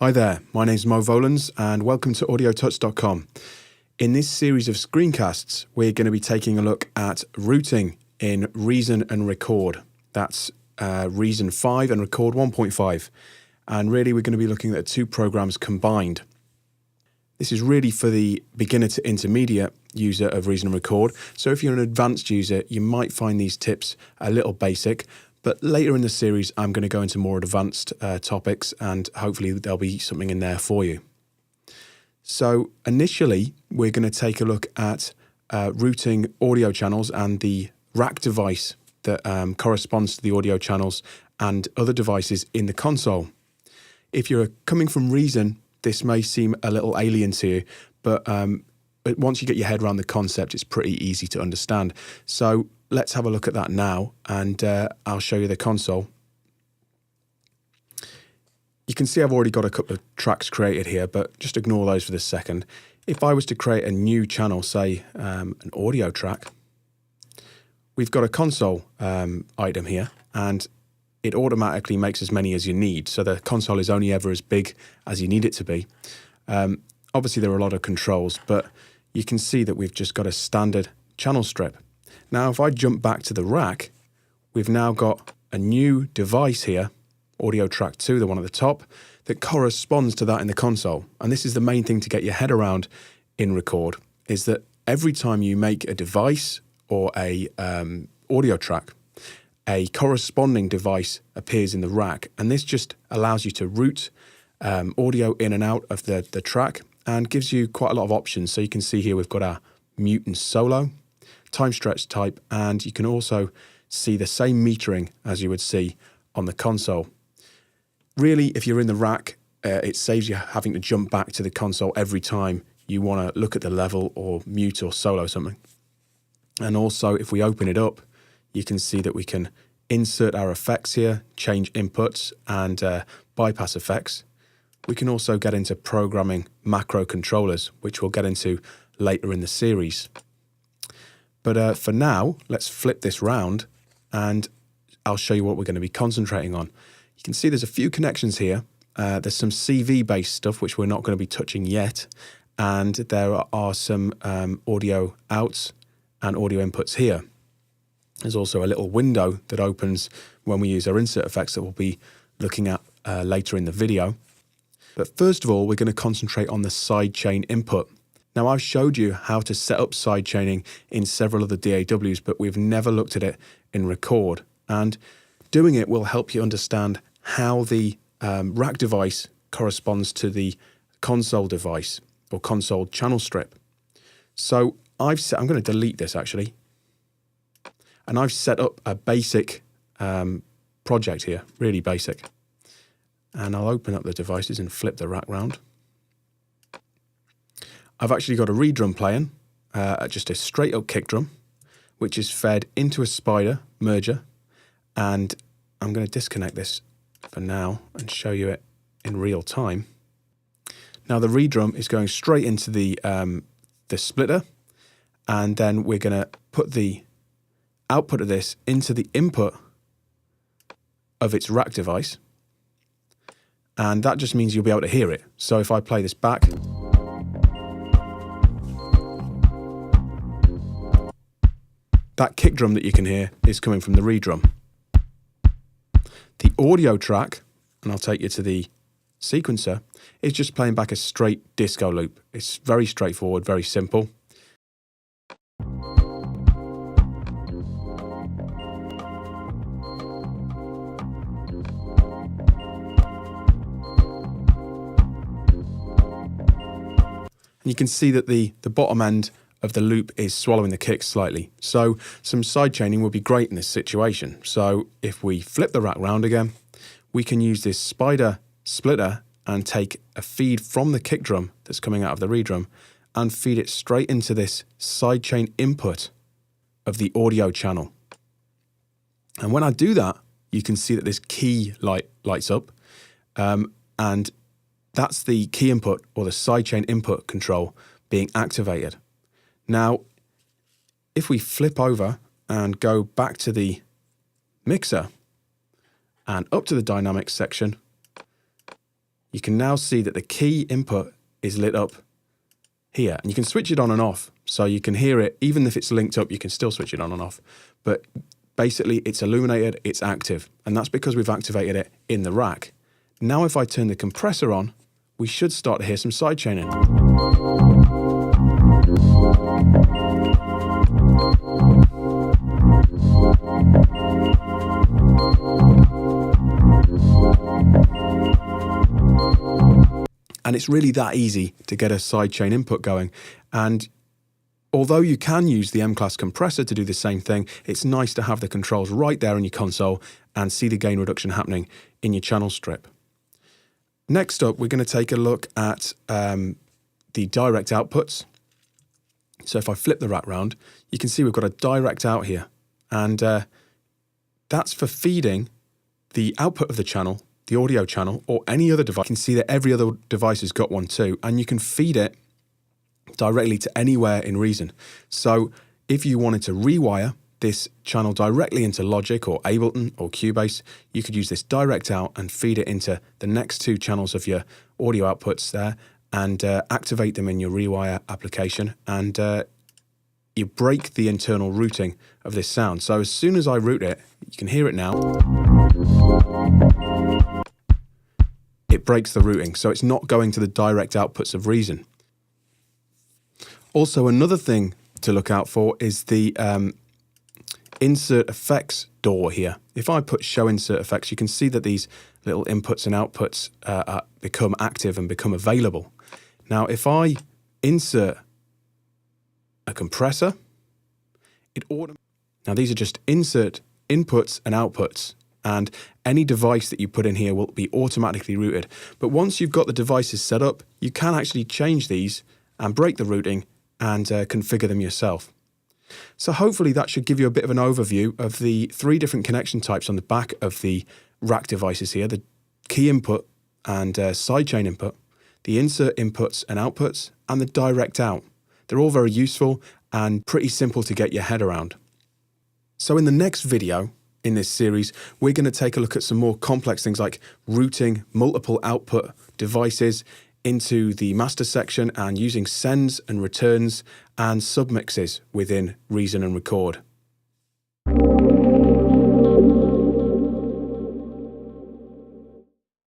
Hi there, my name's Mo Volans and welcome to AudioTuts.com. In this series of screencasts, we're going to be taking a look at routing in Reason and Record. That's Reason 5 and Record 1.5. And really we're going to be looking at two programs combined. This is really for the beginner to intermediate user of Reason and Record. So if you're an advanced user, you might find these tips a little basic. But later in the series, I'm going to go into more advanced topics and hopefully there'll be something in there for you. So initially, we're going to take a look at routing audio channels and the rack device that corresponds to the audio channels and other devices in the console. If you're coming from Reason, this may seem a little alien to you, but once you get your head around the concept, it's pretty easy to understand. So let's have a look at that now, and I'll show you the console. You can see I've already got a couple of tracks created here, but just ignore those for this second. If I was to create a new channel, say an audio track, we've got a console item here, and it automatically makes as many as you need. So the console is only ever as big as you need it to be. Obviously, there are a lot of controls, but you can see that we've just got a standard channel strip. Now, if I jump back to the rack, we've now got a new device here, Audio Track 2, the one at the top, that corresponds to that in the console. And this is the main thing to get your head around in Record, is that every time you make a device or a audio track, a corresponding device appears in the rack. And this just allows you to route audio in and out of the track and gives you quite a lot of options. So you can see here we've got our mute and solo, time stretch type, and you can also see the same metering as you would see on the console. Really, if you're in the rack, it saves you having to jump back to the console every time you want to look at the level or mute or solo something. And also, if we open it up, you can see that we can insert our effects here, change inputs and bypass effects. We can also get into programming macro controllers, which we'll get into later in the series. But for now, let's flip this round and I'll show you what we're going to be concentrating on. You can see there's a few connections here. There's some CV-based stuff, which we're not going to be touching yet. And there are some audio outs and audio inputs here. There's also a little window that opens when we use our insert effects that we'll be looking at later in the video. But first of all, we're going to concentrate on the sidechain input. Now, I've showed you how to set up sidechaining in several of the DAWs, but we've never looked at it in Record. And doing it will help you understand how the rack device corresponds to the console device or console channel strip. So I'm going to delete this actually. And I've set up a basic project here, really basic. And I'll open up the devices and flip the rack round. I've actually got a reed drum playing, just a straight up kick drum, which is fed into a Spider merger. And I'm going to disconnect this for now and show you it in real time. Now the reed drum is going straight into the splitter, and then we're going to put the output of this into the input of its rack device. And that just means you'll be able to hear it. So if I play this back, that kick drum that you can hear is coming from the reed drum. The audio track, and I'll take you to the sequencer, is just playing back a straight disco loop. It's very straightforward, very simple. And you can see that the bottom end of the loop is swallowing the kicks slightly. So some sidechaining would be great in this situation. So if we flip the rack round again, we can use this Spider splitter and take a feed from the kick drum that's coming out of the reed drum and feed it straight into this sidechain input of the audio channel. And when I do that, you can see that this key lights up, and that's the key input or the sidechain input control being activated. Now, if we flip over and go back to the mixer and up to the dynamics section, you can now see that the key input is lit up here, and you can switch it on and off. So you can hear it, even if it's linked up, you can still switch it on and off. But basically it's illuminated, it's active, and that's because we've activated it in the rack. Now if I turn the compressor on, we should start to hear some sidechaining. And it's really that easy to get a sidechain input going. And although you can use the M-Class compressor to do the same thing, it's nice to have the controls right there in your console and see the gain reduction happening in your channel strip. Next up, we're going to take a look at the direct outputs. So if I flip the rack round, you can see we've got a direct out here. And that's for feeding the output of the channel, the audio channel, or any other device. You can see that every other device has got one too, and you can feed it directly to anywhere in Reason. So if you wanted to rewire this channel directly into Logic or Ableton or Cubase, you could use this direct out and feed it into the next two channels of your audio outputs there and activate them in your Rewire application, and you break the internal routing of this sound. So as soon as I route it, you can hear it now. It breaks the routing, so it's not going to the direct outputs of Reason. Also, another thing to look out for is the insert effects door here. If I put show insert effects, you can see that these little inputs and outputs become active and become available. Now, if I insert a compressor, now these are just insert inputs and outputs, and any device that you put in here will be automatically routed. But once you've got the devices set up, you can actually change these and break the routing and configure them yourself. So hopefully that should give you a bit of an overview of the three different connection types on the back of the rack devices here: the key input and sidechain input, the insert inputs and outputs, and the direct out. They're all very useful and pretty simple to get your head around. So in the next video in this series, we're going to take a look at some more complex things like routing multiple output devices into the master section and using sends and returns and submixes within Reason and Record.